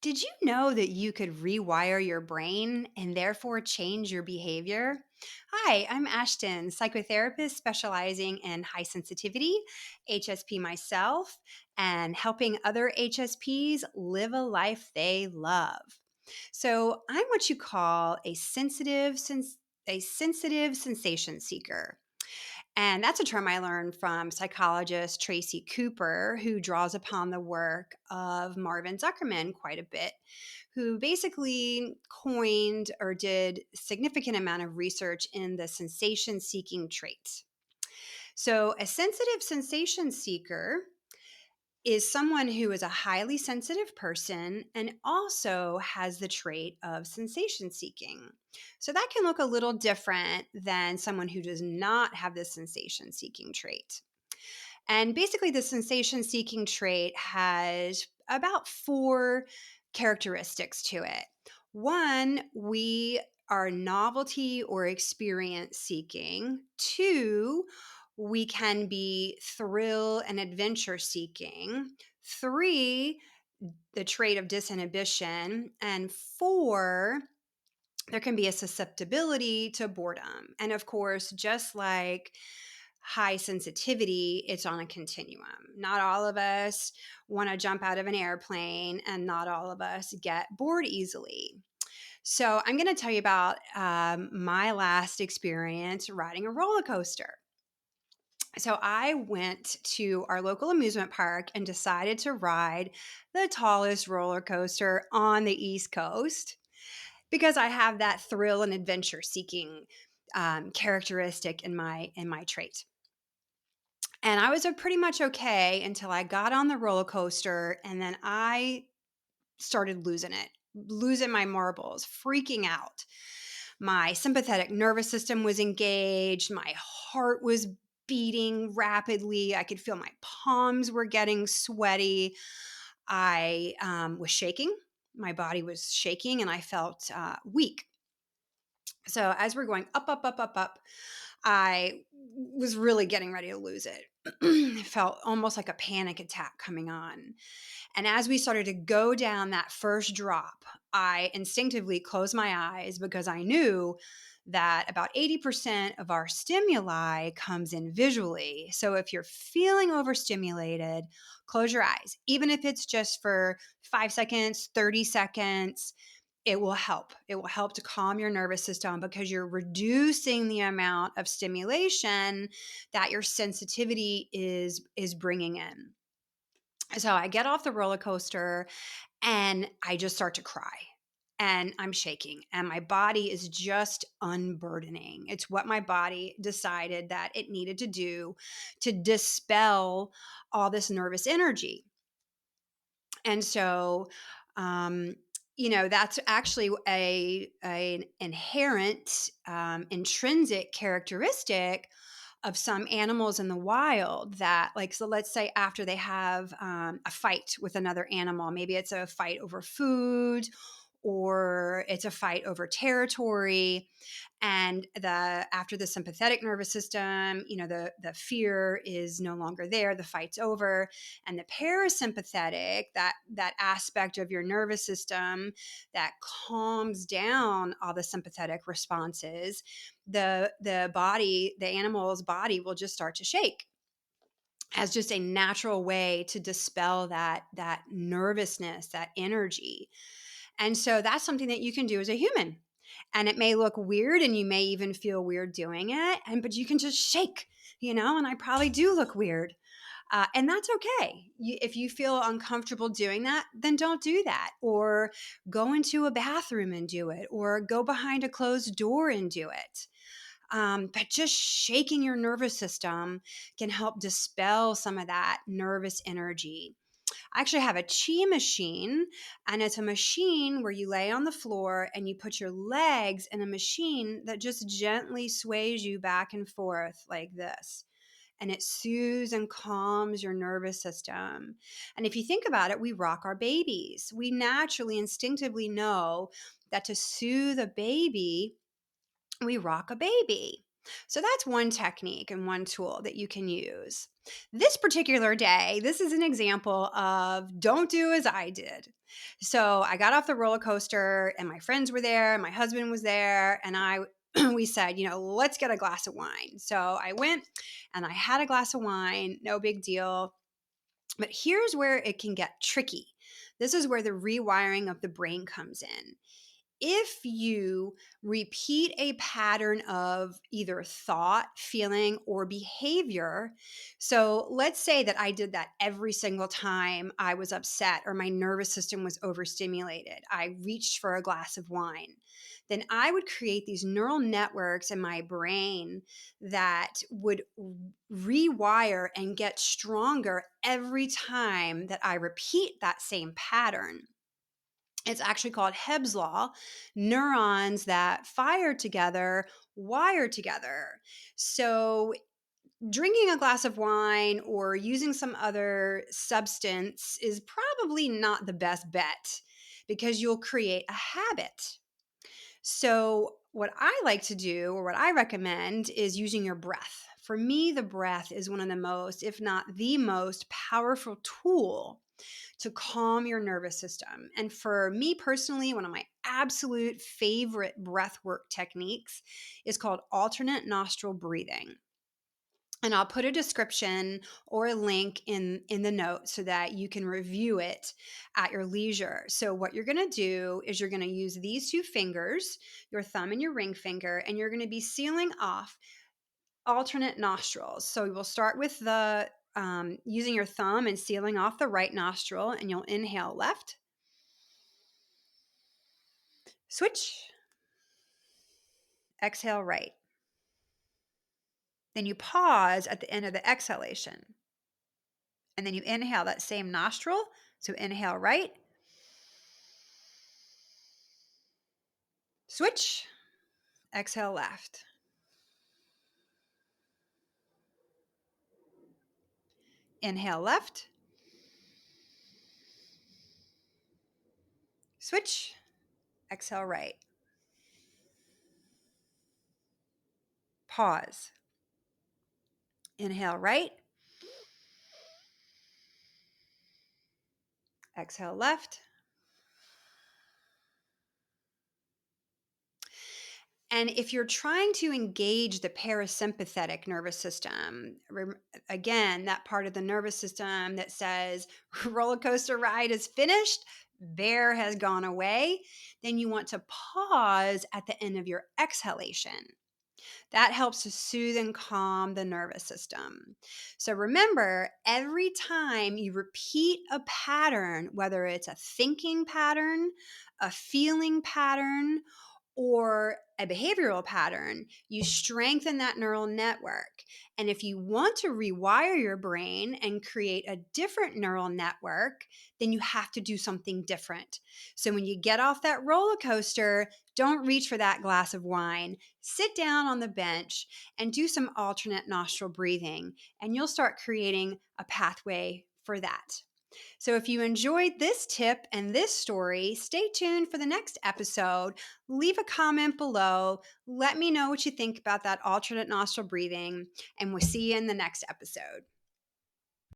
Did you know that you could rewire your brain and therefore change your behavior? Hi, I'm Ashton, psychotherapist specializing in high sensitivity, HSP myself, and helping other HSPs live a life they love. So, I'm what you call a sensitive sensation seeker. And that's a term I learned from psychologist Tracy Cooper, who draws upon the work of Marvin Zuckerman quite a bit, who basically coined or did significant amount of research in the sensation seeking trait. So, a sensitive sensation seeker is someone who is a highly sensitive person and also has the trait of sensation seeking. So that can look a little different than someone who does not have the sensation seeking trait. And basically, the sensation seeking trait has about four characteristics to it. One, we are novelty or experience seeking. Two, we can be thrill and adventure seeking. Three, the trait of disinhibition. And four, there can be a susceptibility to boredom. And of course, just like high sensitivity, it's on a continuum. Not all of us want to jump out of an airplane, and not all of us get bored easily. So, I'm going to tell you about my last experience riding a roller coaster. So, I went to our local amusement park and decided to ride the tallest roller coaster on the East Coast because I have that thrill and adventure seeking characteristic in my trait. And I was pretty much okay until I got on the roller coaster, and then I started losing it, losing my marbles, freaking out. My sympathetic nervous system was engaged. My heart was beating rapidly. I could feel my palms were getting sweaty. I was shaking. My body was shaking, and I felt weak. So as we're going up, up, up, up, up, I was really getting ready to lose it. It felt almost like a panic attack coming on. And as we started to go down that first drop, I instinctively closed my eyes because I knew that about 80% of our stimuli comes in visually. So if you're feeling overstimulated, close your eyes. Even if it's just for 5 seconds, 30 seconds, it will help. It will help to calm your nervous system because you're reducing the amount of stimulation that your sensitivity is bringing in. So I get off the roller coaster and I just start to cry. And I'm shaking, and my body is just unburdening. It's what my body decided that it needed to do to dispel all this nervous energy. And so, um, that's actually an inherent, intrinsic characteristic of some animals in the wild that, like, so let's say after they have a fight with another animal, maybe it's a fight over food or it's a fight over territory, and the after the sympathetic nervous system, the fear is no longer there, the fight's over, and the parasympathetic, that aspect of your nervous system that calms down all the sympathetic responses, the animal's body will just start to shake as just a natural way to dispel that nervousness, that energy. And so that's something that you can do as a human. And it may look weird and you may even feel weird doing it, but you can just shake, and I probably do look weird. And that's okay. If you feel uncomfortable doing that, then don't do that. Or go into a bathroom and do it, or go behind a closed door and do it. But just shaking your nervous system can help dispel some of that nervous energy. I actually have a chi machine, and it's a machine where you lay on the floor and you put your legs in a machine that just gently sways you back and forth like this. And it soothes and calms your nervous system. And if you think about it, we rock our babies. We naturally, instinctively know that to soothe a baby, we rock a baby. So that's one technique and one tool that you can use. This particular day, this is an example of don't do as I did. So I got off the roller coaster and my friends were there, my husband was there, and we said, let's get a glass of wine. So I went and I had a glass of wine, no big deal. But here's where it can get tricky. This is where the rewiring of the brain comes in. If you repeat a pattern of either thought, feeling, or behavior, so let's say that I did that every single time I was upset or my nervous system was overstimulated, I reached for a glass of wine, then I would create these neural networks in my brain that would rewire and get stronger every time that I repeat that same pattern. It's actually called Hebb's law. Neurons that fire together wire together. So, drinking a glass of wine or using some other substance is probably not the best bet because you'll create a habit. So, what I like to do, or what I recommend, is using your breath. For me, the breath is one of the most, if not the most powerful tool to calm your nervous system. And for me personally, one of my absolute favorite breath work techniques is called alternate nostril breathing. And I'll put a description or a link in the notes so that you can review it at your leisure. So what you're going to do is you're going to use these two fingers, your thumb and your ring finger, and you're going to be sealing off alternate nostrils. So we'll start with the using your thumb and sealing off the right nostril, and you'll inhale left, switch, exhale right. Then you pause at the end of the exhalation, and then you inhale that same nostril. So inhale right, switch, exhale left. Inhale left, switch, exhale right. Pause. Inhale right, exhale left. And if you're trying to engage the parasympathetic nervous system, again, that part of the nervous system that says roller coaster ride is finished, bear has gone away, then you want to pause at the end of your exhalation. That helps to soothe and calm the nervous system. So remember, every time you repeat a pattern, whether it's a thinking pattern, a feeling pattern, or a behavioral pattern, you strengthen that neural network. And if you want to rewire your brain and create a different neural network, then you have to do something different. So when you get off that roller coaster, don't reach for that glass of wine. Sit down on the bench and do some alternate nostril breathing, and you'll start creating a pathway for that. So, if you enjoyed this tip and this story, stay tuned for the next episode. Leave a comment below. Let me know what you think about that alternate nostril breathing, and we'll see you in the next episode.